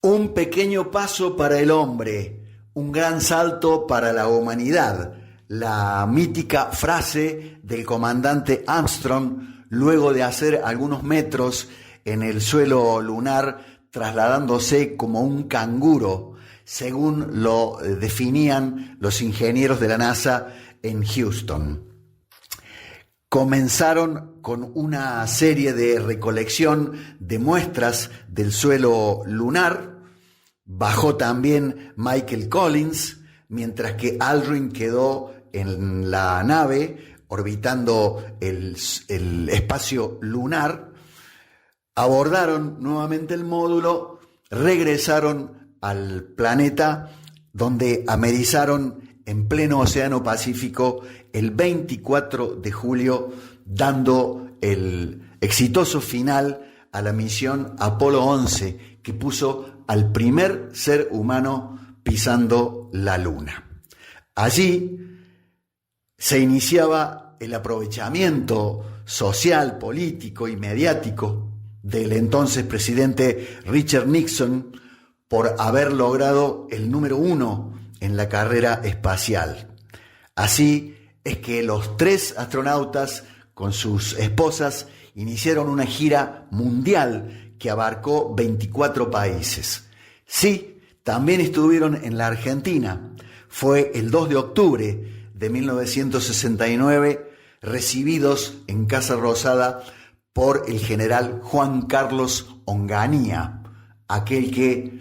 Un pequeño paso para el hombre, un gran salto para la humanidad. La mítica frase del comandante Armstrong luego de hacer algunos metros en el suelo lunar, trasladándose como un canguro, según lo definían los ingenieros de la NASA en Houston. Comenzaron con una serie de recolección de muestras del suelo lunar. Bajó también Michael Collins, mientras que Aldrin quedó en la nave orbitando el espacio lunar. Abordaron nuevamente el módulo, regresaron al planeta, donde amerizaron en pleno Océano Pacífico el 24 de julio, dando el exitoso final a la misión Apolo 11, que puso al primer ser humano pisando la Luna. Allí se iniciaba el aprovechamiento social, político y mediático del entonces presidente Richard Nixon por haber logrado el número 1 en la carrera espacial. Así es que los 3 astronautas con sus esposas iniciaron una gira mundial que abarcó 24 países. Sí, también estuvieron en la Argentina. Fue el 2 de octubre de 1969, recibidos en Casa Rosada por el general Juan Carlos Onganía, aquel que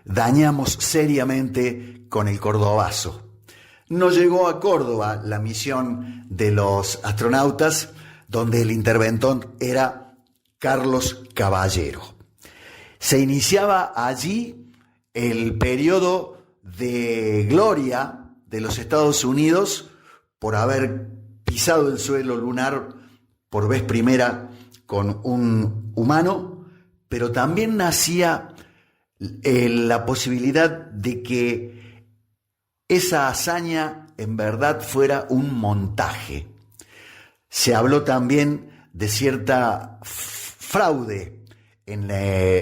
dañamos seriamente con el Cordobazo. No llegó a Córdoba la misión de los astronautas, donde el interventor era Carlos Caballero. Se iniciaba allí el periodo de gloria de los Estados Unidos por haber pisado el suelo lunar por vez primera con un humano, pero también nacía la posibilidad de que esa hazaña en verdad fuera un montaje. Se habló también de cierta fraude en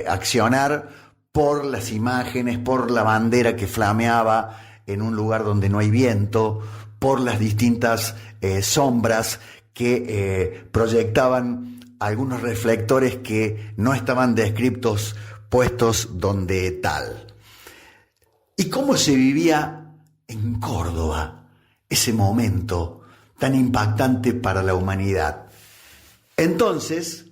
accionar por las imágenes, por la bandera que flameaba en un lugar donde no hay viento, por las distintas sombras que proyectaban algunos reflectores que no estaban descriptos, puestos donde tal. ¿Y cómo se vivía en Córdoba ese momento tan impactante para la humanidad? Entonces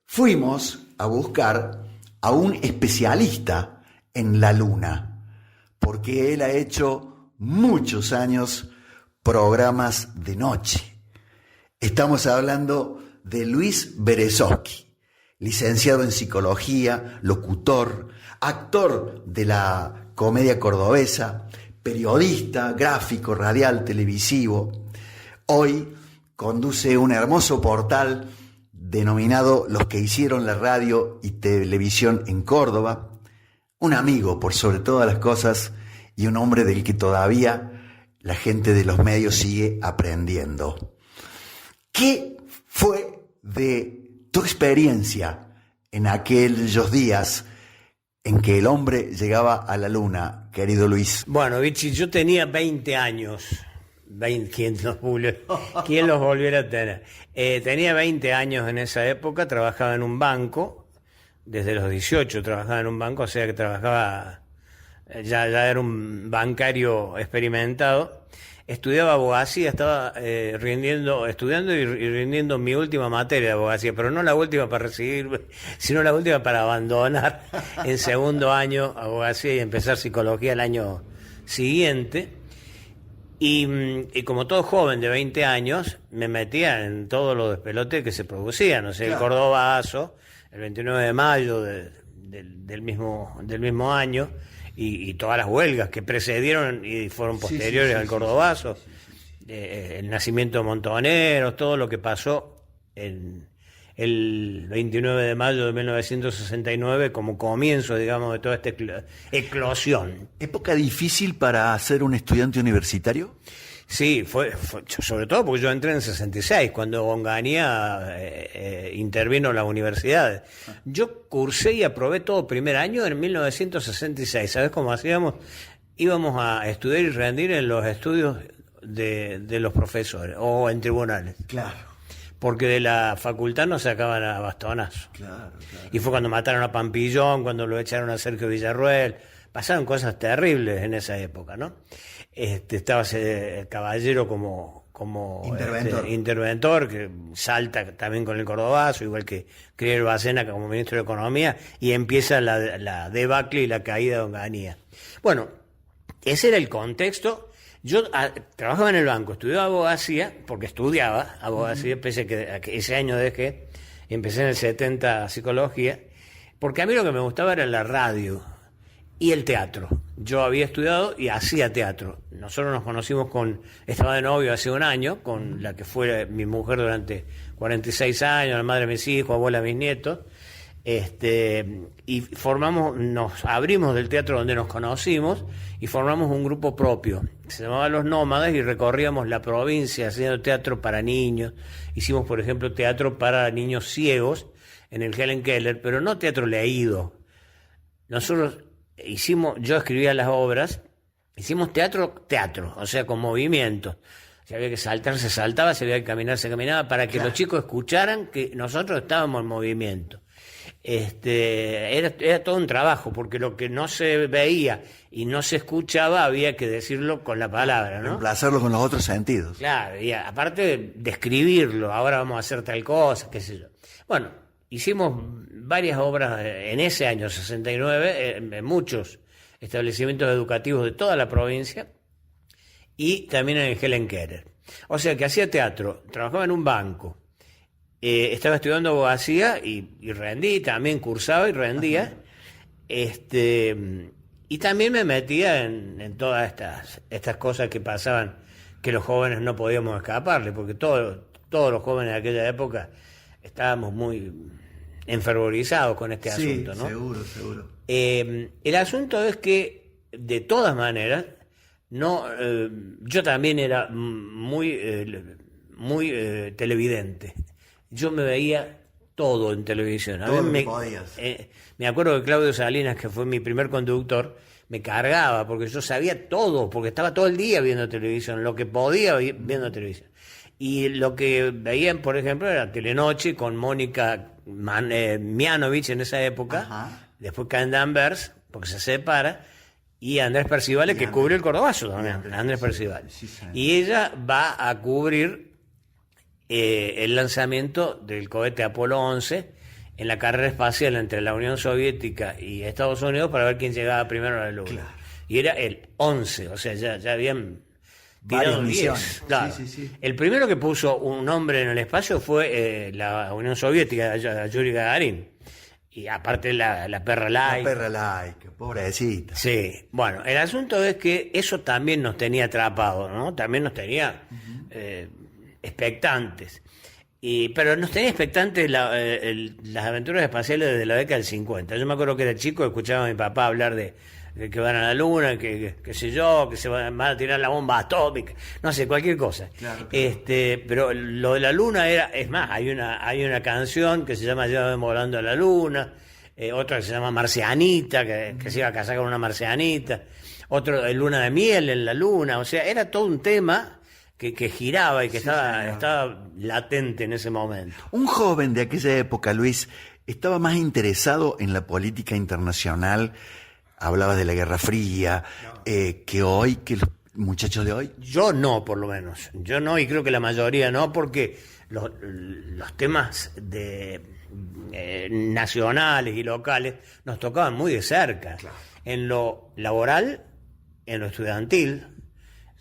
fuimos a buscar a un especialista en la Luna, porque él ha hecho muchos años programas de noche. Estamos hablando de Luis Berezovsky, licenciado en psicología, locutor, actor de la comedia cordobesa, periodista, gráfico, radial, televisivo. Hoy conduce un hermoso portal denominado Los que hicieron la radio y televisión en Córdoba. Un amigo por sobre todas las cosas y un hombre del que todavía la gente de los medios sigue aprendiendo. ¿Qué fue de tu experiencia en aquellos días en que el hombre llegaba a la Luna, querido Luis? Bueno, Vichy, yo tenía 20 años. ¿Quién los volviera a tener? Tenía 20 años en esa época, trabajaba en un banco, desde los 18 trabajaba en un banco, o sea que trabajaba, ya era un bancario experimentado. Estudiaba abogacía, estaba estudiando y rindiendo mi última materia de abogacía, pero no la última para recibir, sino la última para abandonar en segundo año abogacía y empezar psicología el año siguiente. Y como todo joven de 20 años, me metía en todos los despelotes que se producían, o sea, claro. El Cordobazo, el 29 de mayo del mismo año, y todas las huelgas que precedieron y fueron posteriores al Cordobazo, el nacimiento de Montoneros, todo lo que pasó en el 29 de mayo de 1969 como comienzo, digamos, de toda esta eclosión. ¿Época difícil para ser un estudiante universitario? Sí, sobre todo porque yo entré en 66, cuando Onganía intervino en las universidades. Yo cursé y aprobé todo primer año en 1966. ¿Sabes cómo hacíamos? Íbamos a estudiar y rendir en los estudios de los profesores o en tribunales. Claro. Porque de la facultad nos sacaban a bastonazo. Claro. Y fue cuando mataron a Pampillón, cuando lo echaron a Sergio Villarruel. Pasaron cosas terribles en esa época, ¿no? Estaba ese caballero como interventor, que salta también con el cordobazo, igual que Crier Bacena como ministro de Economía, y empieza la debacle y la caída de Onganía. Bueno, ese era el contexto. Yo trabajaba en el banco, estudiaba abogacía, porque estudiaba abogacía, pese a que ese año dejé, empecé en el 70 psicología, porque a mí lo que me gustaba era la radio y el teatro. Yo había estudiado y hacía teatro. Nosotros nos conocimos estaba de novio hace un año, con la que fue mi mujer durante 46 años, la madre de mis hijos, abuela de mis nietos, y nos abrimos del teatro donde nos conocimos y formamos un grupo propio. Se llamaba Los Nómadas y recorríamos la provincia haciendo teatro para niños. Hicimos, por ejemplo, teatro para niños ciegos en el Helen Keller, pero no teatro leído. Nosotros yo escribía las obras, hicimos teatro, o sea, con movimiento. Si había que saltar, se saltaba, si había que caminar, se caminaba, para que los chicos escucharan que nosotros estábamos en movimiento. Era todo un trabajo, porque lo que no se veía y no se escuchaba había que decirlo con la palabra, ¿no? Reemplazarlo con los otros sentidos. Claro, y aparte de escribirlo, ahora vamos a hacer tal cosa, qué sé yo. Bueno, hicimos varias obras en ese año 69, en muchos establecimientos educativos de toda la provincia y también en el Helen Keller. O sea que hacía teatro, trabajaba en un banco, estaba estudiando abogacía y rendí, también cursaba y rendía. Y también me metía en todas estas cosas que pasaban, que los jóvenes no podíamos escaparle, porque todos los jóvenes de aquella época estábamos muy enfervorizados con este asunto, ¿no? Seguro. El asunto es que, de todas maneras, yo también era muy televidente. Yo me veía todo en televisión. Todo lo que podías. Me acuerdo que Claudio Salinas, que fue mi primer conductor, me cargaba porque yo sabía todo, porque estaba todo el día viendo televisión, lo que podía viendo televisión. Y lo que veían, por ejemplo, era Telenoche con Mónica Mianovich en esa época. Ajá. Después caen Danvers, porque se separa, y Andrés Percivale, que cubre el Cordobazo también, Andrés Percivale. Sí, y ella va a cubrir el lanzamiento del cohete Apolo 11 en la carrera espacial entre la Unión Soviética y Estados Unidos para ver quién llegaba primero a la Luna. Claro. Y era el 11, o sea, ya habían varias tirado misiones. 10. Claro. Sí. El primero que puso un hombre en el espacio fue la Unión Soviética, Yuri Gagarin. Y aparte la perra laica. La perra laica, pobrecita. Sí, bueno, el asunto es que eso también nos tenía atrapados, ¿no? También nos tenía expectantes. Pero nos tenía expectantes las aventuras espaciales desde la década del 50. Yo me acuerdo que era chico, escuchaba a mi papá hablar de que van a la luna, que sé yo, que se van a tirar la bomba atómica, no sé, cualquier cosa. Claro. Pero lo de la luna es más, hay una canción que se llama Llévame volando a la luna, otra que se llama Marcianita, que se iba a casar con una marcianita, otro Luna de miel en la luna, o sea, era todo un tema que giraba y que estaba latente en ese momento. Un joven de aquella época, Luis, estaba más interesado en la política internacional. Hablabas de la Guerra Fría, que hoy, que los muchachos de hoy. Yo no, por lo menos. Yo no, y creo que la mayoría no, porque los temas nacionales y locales nos tocaban muy de cerca. Claro. En lo laboral, en lo estudiantil,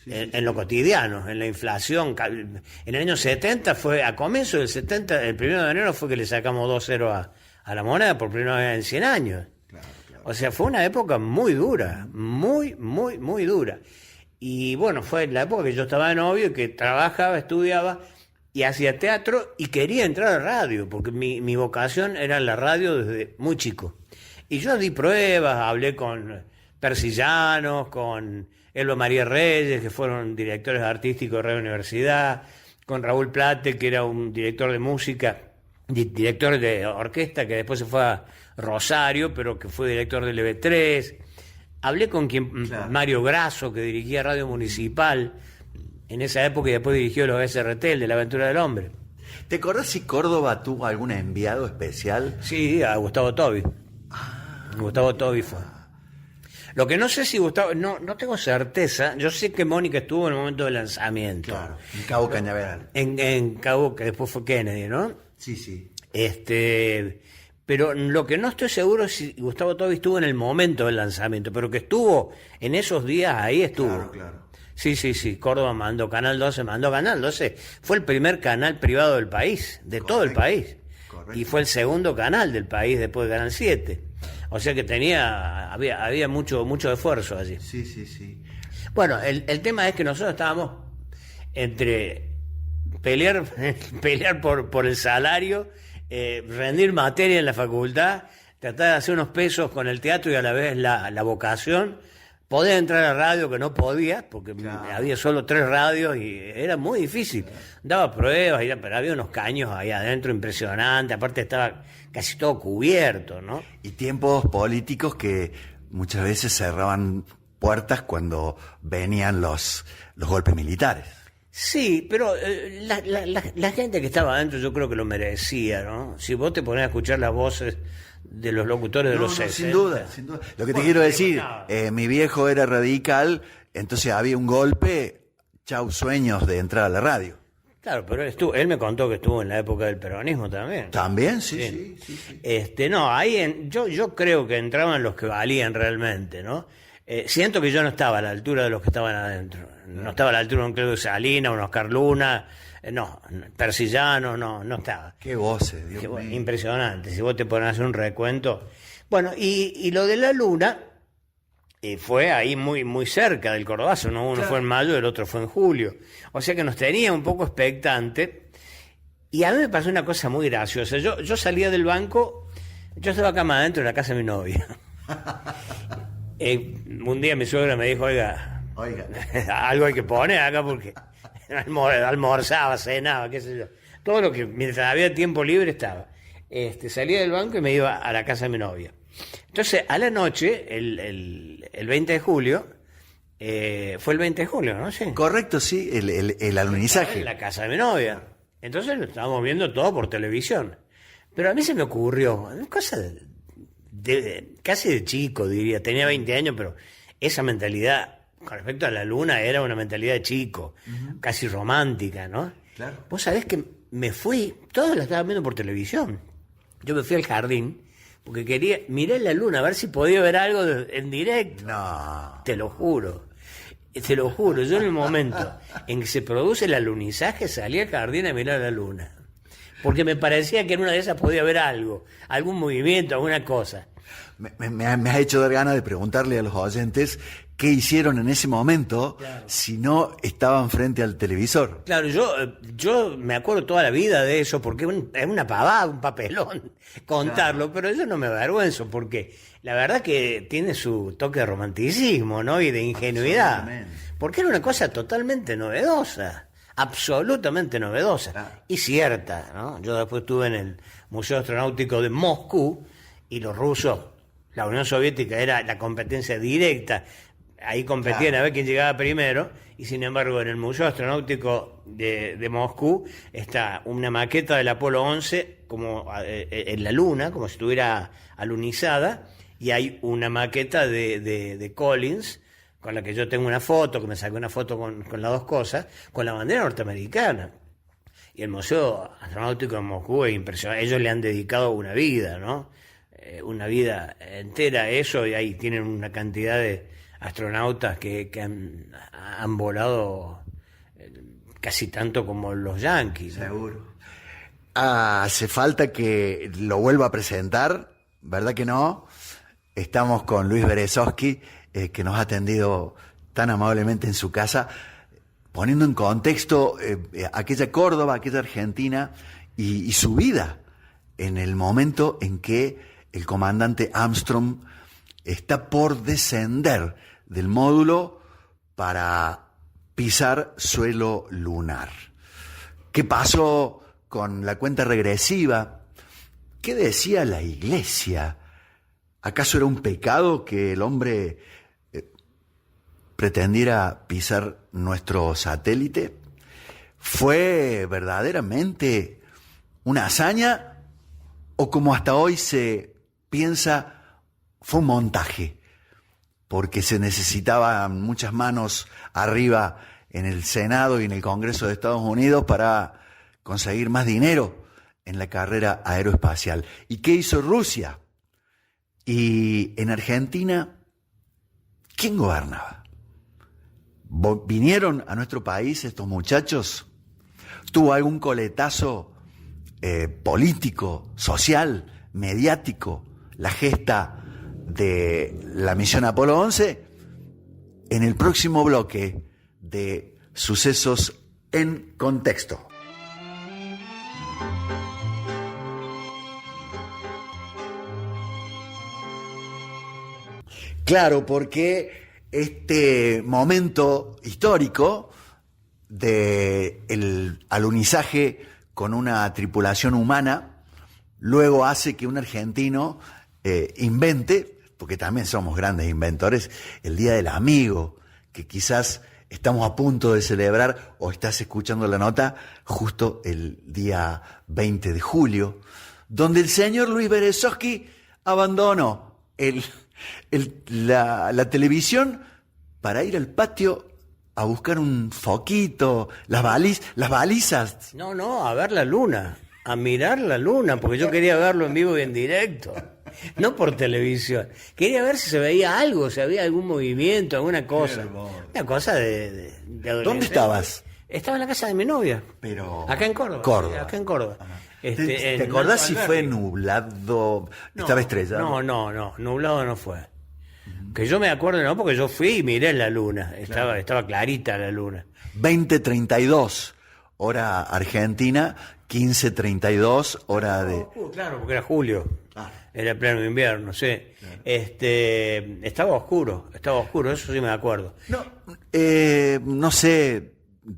en lo cotidiano, en la inflación. En el año 70 a comienzo del 70, el 1 de enero fue que le sacamos 2-0 a la moneda por primera vez en 100 años. Claro. O sea, fue una época muy dura, muy dura. Y bueno, fue la época que yo estaba de novio y que trabajaba, estudiaba y hacía teatro y quería entrar a radio, porque mi vocación era la radio desde muy chico. Y yo di pruebas, hablé con Persillanos, con Elba María Reyes, que fueron directores artísticos de Radio Universidad, con Raúl Plate, que era un director de música, director de orquesta, que después se fue a Rosario, pero que fue director del EB3. Hablé con Mario Grasso, que dirigía Radio Municipal en esa época y después dirigió los SRT, el de La Aventura del Hombre. ¿Te acordás si Córdoba tuvo algún enviado especial? Sí, a Gustavo Tobi. Gustavo Tobi fue. Lo que no sé si Gustavo, no tengo certeza. Yo sé que Mónica estuvo en el momento del lanzamiento. Claro, en Cabo Cañaveral. En Cabo, que después fue Kennedy, ¿no? Sí. Pero lo que no estoy seguro es si Gustavo Tobi estuvo en el momento del lanzamiento, pero que estuvo en esos días, ahí estuvo. Claro. Sí. Córdoba mandó Canal 12, fue el primer canal privado del país, de todo el país. Correcto. Y fue el segundo canal del país después de Canal 7. O sea que había mucho esfuerzo allí. Sí. Bueno, el tema es que nosotros estábamos entre pelear por el salario, rendir materia en la facultad, tratar de hacer unos pesos con el teatro y a la vez la vocación. Podía entrar a radio, que no podía, porque había solo 3 radios y era muy difícil. Daba pruebas, pero había unos caños ahí adentro impresionantes, aparte estaba casi todo cubierto, ¿no? Y tiempos políticos que muchas veces cerraban puertas cuando venían los golpes militares. Sí, pero la gente que estaba adentro yo creo que lo merecía, ¿no? Si vos te ponés a escuchar las voces de los locutores de los 60. Sin duda. Lo que te quiero decir, mi viejo era radical, entonces había un golpe, chau sueños de entrar a la radio. Claro, pero él me contó que estuvo en la época del peronismo también. ¿También? Sí. No, ahí yo creo que entraban los que valían realmente, ¿no? Siento que yo no estaba a la altura de los que estaban adentro. No estaba a la altura de un Claudio Salinas, un Oscar Luna, Persillano, no estaba. Qué voces, Dios mío. Impresionante, si vos te pones a hacer un recuento. Bueno, y lo de la Luna fue ahí muy cerca del Cordobazo, ¿no? Uno fue en mayo, el otro fue en julio. O sea que nos tenía un poco expectante. Y a mí me pasó una cosa muy graciosa. Yo salía del banco, yo estaba acá más adentro en la casa de mi novia. Un día mi suegra me dijo, oiga, algo hay que poner acá porque almorzaba, cenaba, qué sé yo. Todo lo que, mientras había tiempo libre estaba. Salía del banco y me iba a la casa de mi novia. Entonces, a la noche, el 20 de julio, fue el 20 de julio, ¿no? Sí. Correcto, sí, el alunizaje. En la casa de mi novia. Entonces lo estábamos viendo todo por televisión. Pero a mí se me ocurrió, una cosa casi de chico, diría. Tenía 20 años, pero esa mentalidad con respecto a la Luna era una mentalidad de chico, casi romántica, ¿no? Claro. Vos sabés que me fui, todos la estaban viendo por televisión. Yo me fui al jardín porque quería mirar la Luna, a ver si podía ver algo en directo. No. Te lo juro. Yo en el momento en que se produce el alunizaje salí al jardín a mirar la Luna. Porque me parecía que en una de esas podía haber algo, algún movimiento, alguna cosa. Me ha hecho dar ganas de preguntarle a los oyentes qué hicieron en ese momento, si no estaban frente al televisor. Claro, yo me acuerdo toda la vida de eso, porque es una pavada, un papelón contarlo, pero yo no me avergüenzo, porque la verdad que tiene su toque de romanticismo, ¿no? Y de ingenuidad. Porque era una cosa totalmente novedosa, absolutamente novedosa y cierta, ¿no? Yo después estuve en el Museo Astronáutico de Moscú y los rusos, la Unión Soviética era la competencia directa. Ahí competían a ver quién llegaba primero, y sin embargo en el Museo Astronáutico de Moscú está una maqueta del Apolo 11 como en la Luna, como si estuviera alunizada, y hay una maqueta de Collins, con la que yo tengo una foto, que me saqué una foto con las dos cosas, con la bandera norteamericana. Y el Museo Astronáutico de Moscú es impresionante. Ellos le han dedicado una vida, ¿no? Una vida entera a eso, y ahí tienen una cantidad de astronautas que han volado casi tanto como los yanquis, ¿no? Seguro. Hace falta que lo vuelva a presentar, ¿verdad que no? Estamos con Luis Berezovsky, que nos ha atendido tan amablemente en su casa, poniendo en contexto aquella Córdoba, aquella Argentina y su vida en el momento en que el comandante Armstrong está por descender del módulo para pisar suelo lunar. ¿Qué pasó con la cuenta regresiva? ¿Qué decía la Iglesia? ¿Acaso era un pecado que el hombre pretendiera pisar nuestro satélite? ¿Fue verdaderamente una hazaña o, como hasta hoy se piensa, fue un montaje? Porque se necesitaban muchas manos arriba en el Senado y en el Congreso de Estados Unidos para conseguir más dinero en la carrera aeroespacial. ¿Y qué hizo Rusia? Y en Argentina, ¿quién gobernaba? ¿Vinieron a nuestro país estos muchachos? ¿Tuvo algún coletazo político, social, mediático, la gesta de la misión Apolo 11? En el próximo bloque de Sucesos en Contexto. Claro, porque este momento histórico del alunizaje con una tripulación humana luego hace que un argentino invente, porque también somos grandes inventores, el Día del Amigo, que quizás estamos a punto de celebrar, o estás escuchando la nota, justo el día 20 de julio, donde el señor Luis Berezovsky abandonó la televisión para ir al patio a buscar un foquito, las balizas. No, a ver la luna, a mirar la luna, porque yo quería verlo en vivo y en directo, no por televisión. Quería ver si se veía algo, si había algún movimiento, alguna cosa. Una cosa de ¿Dónde estabas? Estaba en la casa de mi novia. Pero acá en Córdoba. Córdoba. Acá en Córdoba. ¿Te acordás si fue nublado? ¿Estaba estrellado? No, nublado no fue. Que yo me acuerdo, no, porque yo fui y miré la luna. Estaba clarita la luna. 20:32, hora argentina, 15:32, hora de... Claro, porque era julio. Era pleno invierno, sí. Claro. Estaba oscuro, eso sí me acuerdo. No sé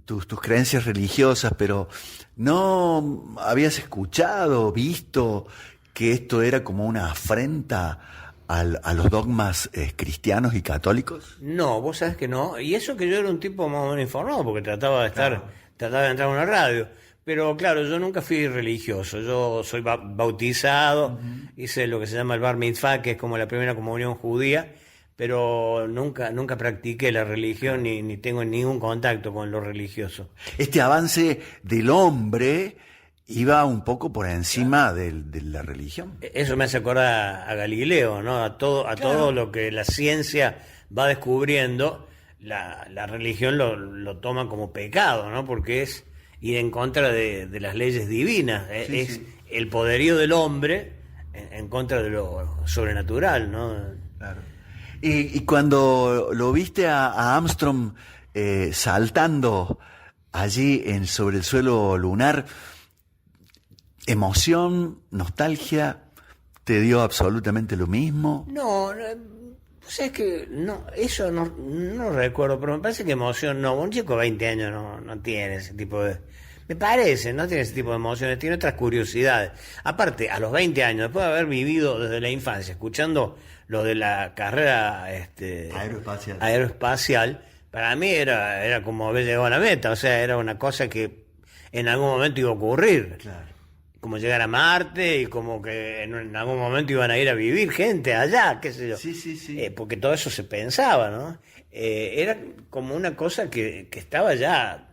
tus creencias religiosas, pero ¿no habías escuchado, visto que esto era como una afrenta a los dogmas cristianos y católicos? No, vos sabés que no. Y eso que yo era un tipo más o menos informado, porque trataba de entrar a una radio. Pero claro, yo nunca fui religioso. Yo soy bautizado, hice lo que se llama el bar mitzvah, que es como la primera comunión judía, pero nunca practiqué la religión ni tengo ningún contacto con lo religioso. Este avance del hombre iba un poco por encima de la religión. Eso me hace acordar a Galileo, ¿no? A todo lo que la ciencia va descubriendo, la religión lo toma como pecado, ¿no? Porque es ir en contra de las leyes divinas. Es el poderío del hombre en contra de lo sobrenatural, ¿no? Claro. Y cuando lo viste a Armstrong saltando allí sobre el suelo lunar, ¿emoción, nostalgia, te dio absolutamente lo mismo? No, es que no, eso no recuerdo, pero me parece que emoción no. Un chico de 20 años no tiene ese tipo de... Me parece, no tiene ese tipo de emociones, tiene otras curiosidades. Aparte, a los 20 años, después de haber vivido desde la infancia, escuchando lo de la carrera aeroespacial, para mí era como haber llegado a la meta, o sea, era una cosa que en algún momento iba a ocurrir. Claro. Como llegar a Marte y como que en algún momento iban a ir a vivir gente allá, qué sé yo. Sí. Porque todo eso se pensaba, ¿no? Era como una cosa que estaba ya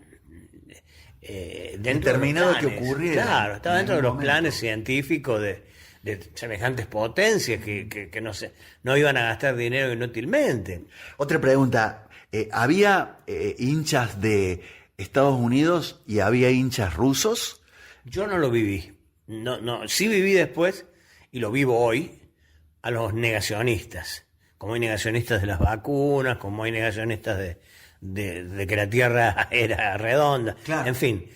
dentro determinado de los planes, que ocurriera. Claro, estaba dentro de los planes científicos de semejantes potencias que no iban a gastar dinero inútilmente. Otra pregunta, ¿había hinchas de Estados Unidos y había hinchas rusos? Yo no lo viví. No, sí viví después, y lo vivo hoy, a los negacionistas. Como hay negacionistas de las vacunas, como hay negacionistas de que la Tierra era redonda. Claro. En fin,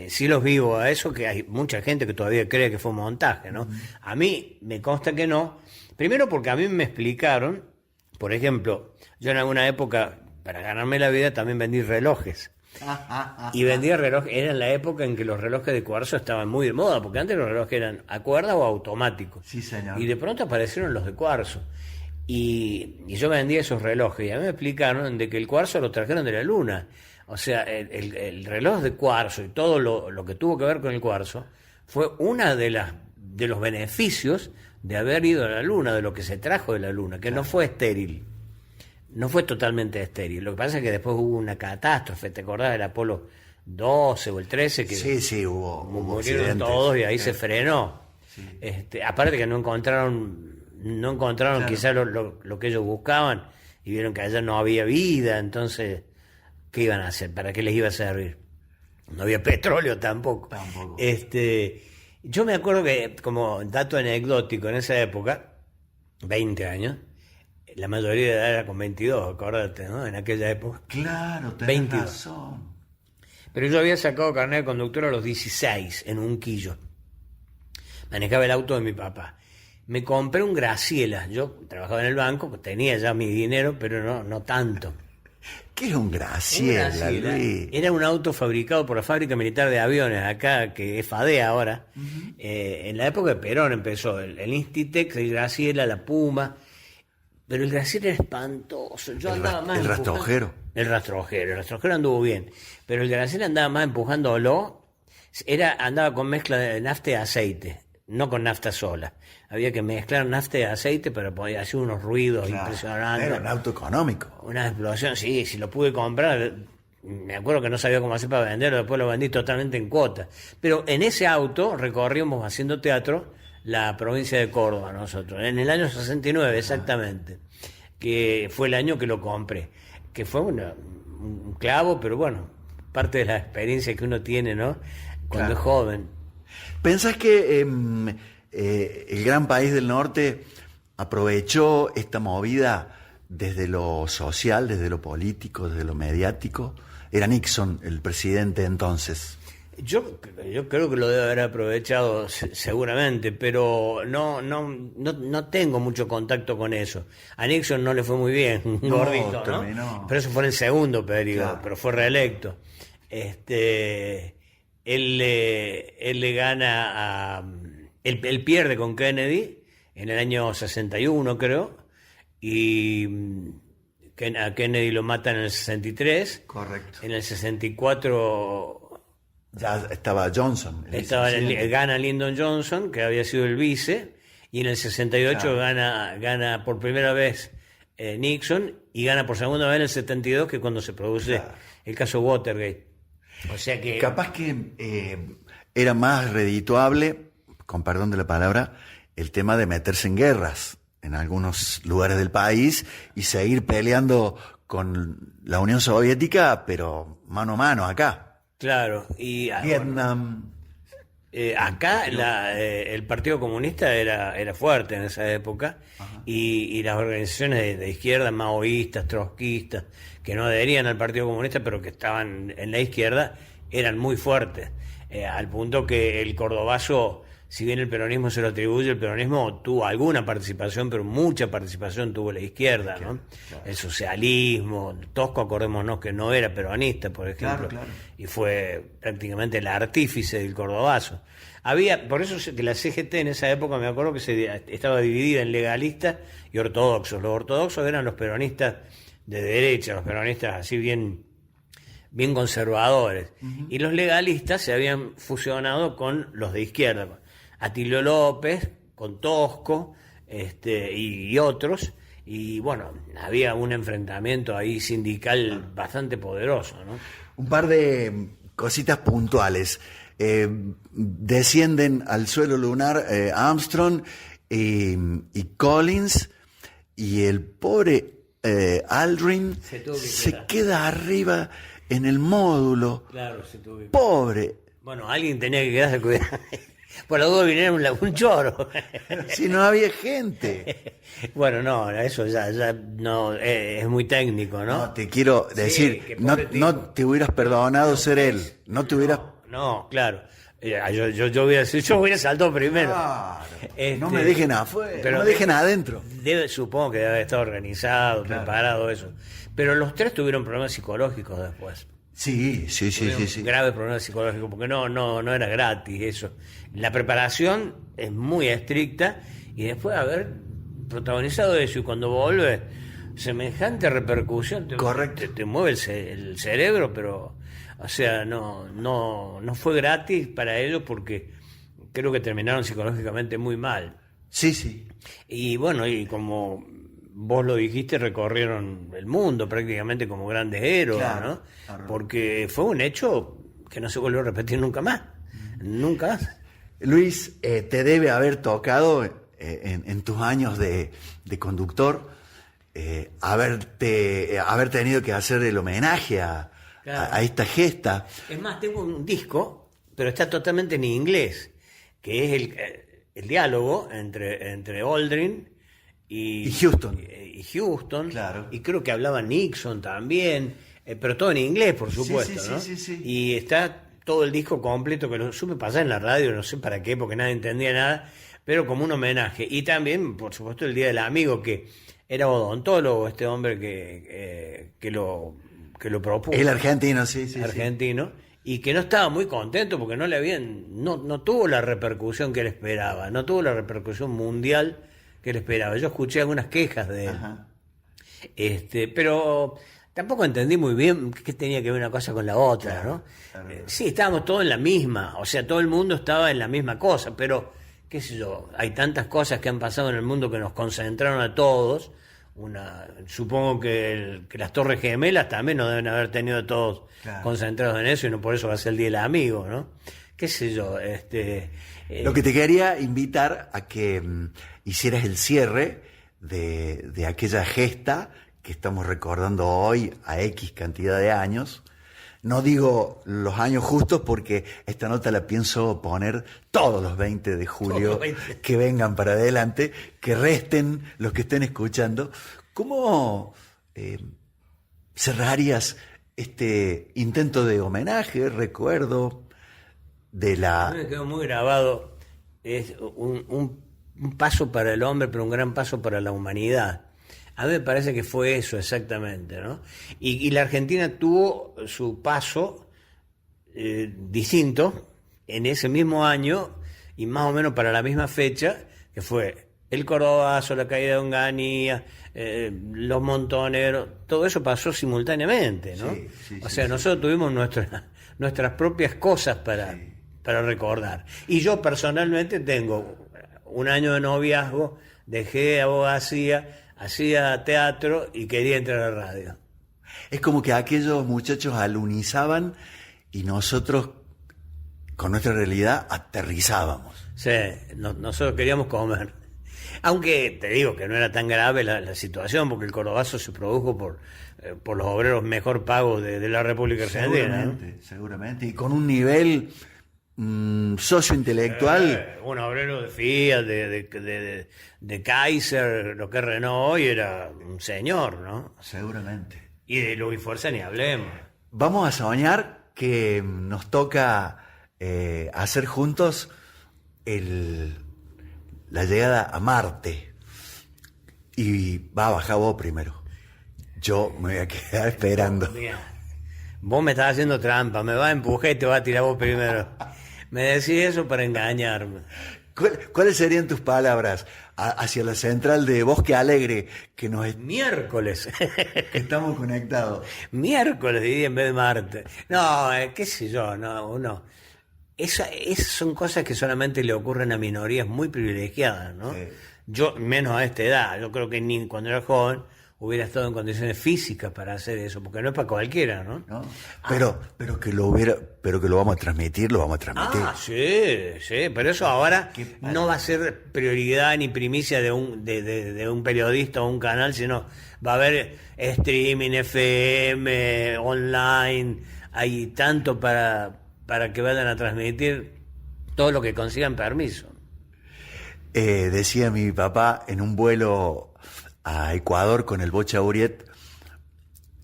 sí los vivo a eso, que hay mucha gente que todavía cree que fue un montaje, ¿no? A mí me consta que no, Primero porque a mí me explicaron, por ejemplo, yo en alguna época, para ganarme la vida, también vendí relojes. Y vendía relojes, era en la época en que los relojes de cuarzo estaban muy de moda, porque antes los relojes eran a cuerda o automáticos. Sí, señor. Y de pronto aparecieron los de cuarzo. Y yo vendía esos relojes, y a mí me explicaron de que el cuarzo lo trajeron de la luna. O sea, el reloj de cuarzo y todo lo que tuvo que ver con el cuarzo fue una de los beneficios de haber ido a la luna, de lo que se trajo de la luna, que no fue estéril. No fue totalmente estéril. Lo que pasa es que después hubo una catástrofe. ¿Te acordás del Apolo 12 o el 13? Que Sí, hubo murieron accidentes. todos y ahí se frenó. Sí. Aparte que no encontraron claro, quizás lo que ellos buscaban, y vieron que allá no había vida. Entonces, ¿qué iban a hacer? ¿Para qué les iba a servir? No había petróleo tampoco. Yo me acuerdo que, como dato anecdótico, en esa época, 20 años, la mayoría de edad era con 22, acordate, ¿no? En aquella época. Claro, tenés 22. razón. Pero yo había sacado carnet de conductor a los 16, en Unquillo. Manejaba el auto de mi papá. Me compré un Graciela. Yo trabajaba en el banco, tenía ya mi dinero, pero no tanto. ¿Qué es un Graciela, Luis? Era un auto fabricado por la Fábrica Militar de Aviones, acá, que es FADEA ahora. Uh-huh. En la época de Perón empezó el Institec, el Graciela, la Puma. Pero el Graciela era espantoso. Yo andaba más el rastrojero. El rastrojero anduvo bien. Pero el Graciela andaba más empujándolo. Andaba con mezcla de nafta y aceite, no con nafta sola. Había que mezclar nafta y aceite para poder hacer unos ruidos impresionantes. Era un auto económico. Una explosión, sí, si lo pude comprar. Me acuerdo que no sabía cómo hacer para venderlo, después lo vendí totalmente en cuota. Pero en ese auto recorrimos haciendo teatro la provincia de Córdoba nosotros, en el año 69 exactamente, que fue el año que lo compré, que fue un clavo, pero bueno, parte de la experiencia que uno tiene, ¿no? Cuando es joven. ¿Pensás que el gran país del norte aprovechó esta movida desde lo social, desde lo político, desde lo mediático? Era Nixon el presidente entonces. Yo creo que lo debe haber aprovechado seguramente, pero no tengo mucho contacto con eso. A Nixon no le fue muy bien, gordito, ¿no? Pero eso fue en el segundo periodo, claro. Pero fue reelecto. Él le gana él pierde con Kennedy en el año 61, creo, y a Kennedy lo matan en el 63. Correcto. En el 64... Ya estaba Johnson. Gana Lyndon Johnson, que había sido el vice, y en el 68 claro. gana por primera vez Nixon, y gana por segunda vez en el 72, que es cuando se produce claro. el caso Watergate. O sea que... Capaz que era más redituable, con perdón de la palabra, el tema de meterse en guerras en algunos lugares del país y seguir peleando con la Unión Soviética, pero mano a mano acá. Claro, y Vietnam. Acá el Partido Comunista era fuerte en esa época, y las organizaciones de izquierda, maoístas, trotskistas, que no adherían al Partido Comunista pero que estaban en la izquierda, eran muy fuertes, al punto que el cordobazo, si bien el peronismo se lo atribuye, el peronismo tuvo alguna participación, pero mucha participación tuvo la izquierda, ¿no? Claro. El socialismo, Tosco, acordémonos que no era peronista, por ejemplo, claro. Y fue prácticamente el artífice del cordobazo. Por eso que la CGT en esa época, me acuerdo que estaba dividida en legalistas y ortodoxos. Los ortodoxos eran los peronistas de derecha, los peronistas así bien conservadores, y los legalistas se habían fusionado con los de izquierda, Atilio López, con Tosco, y otros, y bueno, había un enfrentamiento ahí sindical bastante poderoso, ¿no? Un par de cositas puntuales. Descienden al suelo lunar Armstrong y Collins, y el pobre Aldrin se queda arriba en el módulo. Claro, se tuvo que... Pobre. Bueno, alguien tenía que quedarse cuidado. Por la duda vinieron un choro. Si no había gente. Bueno, no, eso ya no es muy técnico, ¿no? No, te quiero decir, no te hubieras perdonado ser él. No te hubieras... No, claro. Yo hubiera saltado primero. Claro. Este, No me dejen afuera, pero no me dejen adentro. Supongo que debe haber estado organizado, Claro. preparado eso. Pero los tres tuvieron problemas psicológicos después. Sí. Graves problemas psicológicos, porque no era gratis eso. La preparación es muy estricta y después de haber protagonizado eso y cuando vuelve, semejante repercusión, Correcto. te mueve el cerebro, pero, o sea, no fue gratis para ellos porque creo que terminaron psicológicamente muy mal. Sí. Y bueno, y como vos lo dijiste, recorrieron el mundo prácticamente como grandes héroes, Claro, ¿no? claro. Porque fue un hecho que no se volvió a repetir nunca más. Nunca más. Luis, te debe haber tocado en tus años de conductor haber tenido que hacer el homenaje Claro. a esta gesta. Es más, tengo un disco, pero está totalmente en inglés, que es el diálogo entre Aldrin Y Houston. y Houston, Claro. y creo que hablaba Nixon también, pero todo en inglés, por supuesto, sí, ¿no? sí. Y está todo el disco completo, que lo supe pasar en la radio, no sé para qué, porque nadie entendía nada, pero como un homenaje. Y también, por supuesto, el Día del Amigo, que era odontólogo, este hombre que lo propuso. El argentino, sí. Argentino, y que no estaba muy contento porque no tuvo la repercusión que él esperaba, no tuvo la repercusión mundial que él esperaba. Yo escuché algunas quejas de él. Ajá. Pero tampoco entendí muy bien qué tenía que ver una cosa con la otra, Claro, ¿no? claro. Sí, estábamos todos en la misma, o sea, todo el mundo estaba en la misma cosa, pero qué sé yo, hay tantas cosas que han pasado en el mundo que nos concentraron a todos. Supongo que las Torres Gemelas también no deben haber tenido a todos Claro. concentrados en eso, y no por eso va a ser el Día del Amigo, ¿no? Qué sé yo, Lo que te quería invitar a que hicieras el cierre de aquella gesta que estamos recordando hoy a X cantidad de años. No digo los años justos porque esta nota la pienso poner todos los 20 de julio, Todos los 20. que vengan para adelante, que resten los que estén escuchando. ¿Cómo cerrarías este intento de homenaje, recuerdo de A mí la... me quedó muy grabado, es un paso para el hombre, pero un gran paso para la humanidad. A mí me parece que fue eso exactamente, ¿no? Y la Argentina tuvo su paso distinto en ese mismo año y más o menos para la misma fecha, que fue el Cordobazo, la caída de Onganía, los Montoneros, todo eso pasó simultáneamente, ¿no? Sí, o sea, nosotros tuvimos nuestras propias cosas para recordar. Y yo personalmente tengo un año de noviazgo, dejé abogacía, hacía teatro y quería entrar a la radio. Es como que aquellos muchachos alunizaban y nosotros con nuestra realidad aterrizábamos. Sí, nosotros queríamos comer. Aunque te digo que no era tan grave la situación, porque el Cordobazo se produjo por los obreros mejor pagos de la República Argentina, ¿no? Seguramente. Y con un nivel sociointelectual. Un obrero de Fiat, de Kaiser, lo que es Renault hoy, era un señor, ¿no? Seguramente. Y de Luis Fuerza ni hablemos. Vamos a soñar que nos toca hacer juntos la llegada a Marte. Y va a bajar vos primero. Yo me voy a quedar esperando. Mira, vos me estás haciendo trampa, me vas a empujar y te vas a tirar vos primero. Me decís eso para engañarme. ¿Cuáles serían tus palabras hacia la central de Bosque Alegre que nos Miércoles. estamos conectados? Miércoles diría en vez de martes. No, qué sé yo, no. Esas son cosas que solamente le ocurren a minorías muy privilegiadas, ¿no? Sí. Yo, menos a esta edad, yo creo que ni cuando era joven hubiera estado en condiciones físicas para hacer eso, porque no es para cualquiera, ¿no? ¿No? Pero que lo vamos a transmitir, lo vamos a transmitir. Sí, pero eso ahora Qué padre. no va a ser prioridad ni primicia de un periodista o un canal, sino va a haber streaming, FM, online, hay tanto para que vayan a transmitir todo lo que consigan permiso. Decía mi papá en un vuelo a Ecuador con el Bocha Uriet,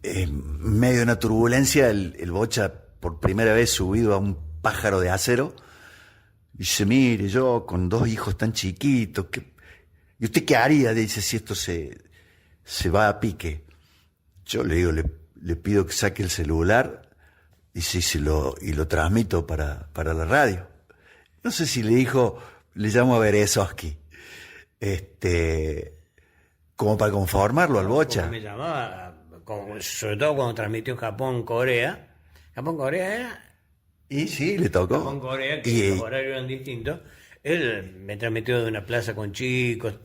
en medio de una turbulencia, el Bocha por primera vez subido a un pájaro de acero, Dice, mire, yo con 2 hijos tan chiquitos, ¿y usted qué haría? Dice, si esto se va a pique. Yo le digo, le pido que saque el celular y lo transmito para la radio. No sé si le dijo, le llamo a Berezovsky, como para conformarlo al Bocha. Me llamaba, sobre todo cuando transmitió Japón-Corea. ¿Japón-Corea era? Y sí, le tocó. Japón-Corea, que los horarios eran distintos. Él me transmitió de una plaza con chicos,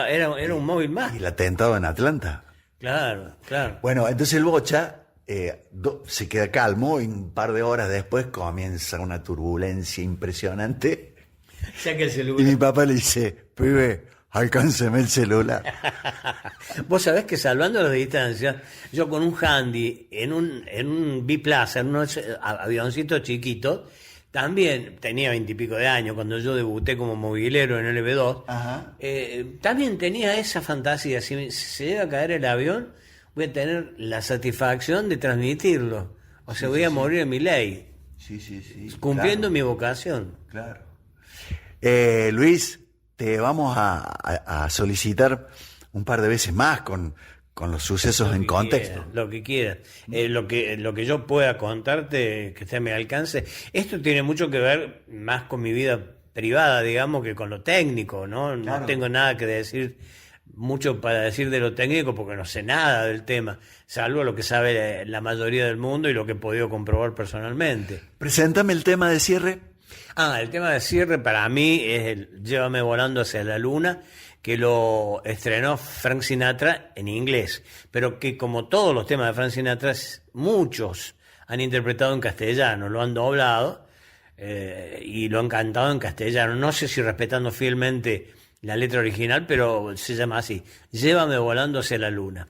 era un móvil más. Y el atentado en Atlanta. Claro, claro. Bueno, entonces el Bocha se queda calmo y un par de horas después comienza una turbulencia impresionante. Saca el celular. Y mi papá le dice, pibe, alcánceme el celular. Vos sabés que salvando las distancias, yo con un handy en un biplaza, en unos avioncitos chiquitos, también tenía 20 y pico de años cuando yo debuté como movilero en LB2. Ajá. También tenía esa fantasía, si se llega a caer el avión, voy a tener la satisfacción de transmitirlo. O sea, voy a morir en mi ley. Sí. Cumpliendo claro, mi vocación. Claro. Luis, te vamos a solicitar un par de veces más con los sucesos en contexto. Lo que quieras. Lo que yo pueda contarte, que esté a mi alcance. Esto tiene mucho que ver más con mi vida privada, digamos, que con lo técnico, ¿no? Claro. No tengo nada que decir, mucho para decir de lo técnico, porque no sé nada del tema, salvo lo que sabe la mayoría del mundo y lo que he podido comprobar personalmente. Preséntame el tema de cierre. El tema de cierre para mí es el Llévame volando hacia la luna, que lo estrenó Frank Sinatra en inglés, pero que como todos los temas de Frank Sinatra, muchos han interpretado en castellano, lo han doblado y lo han cantado en castellano. No sé si respetando fielmente la letra original, pero se llama así, Llévame volando hacia la luna.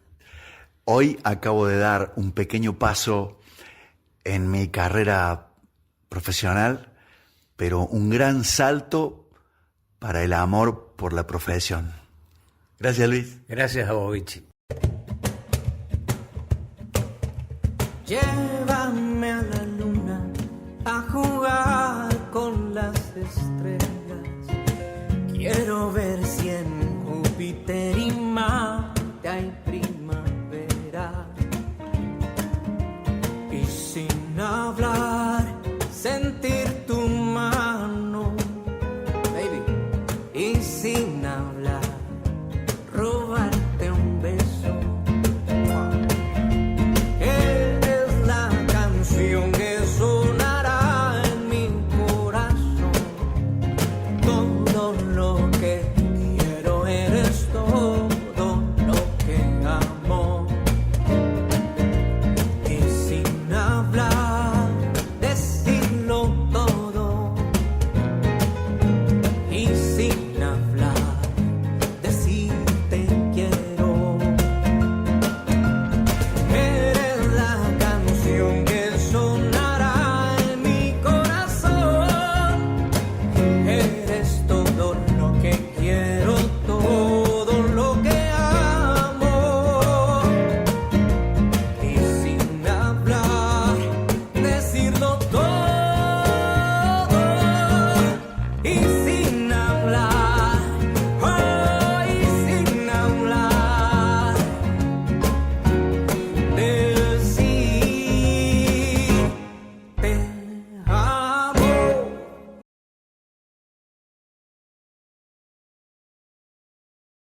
Hoy acabo de dar un pequeño paso en mi carrera profesional, pero un gran salto para el amor por la profesión. Gracias, Luis. Gracias a vos, Vichy. Llévame a la luna a jugar con las estrellas. Quiero ver si en Júpiter y Marte hay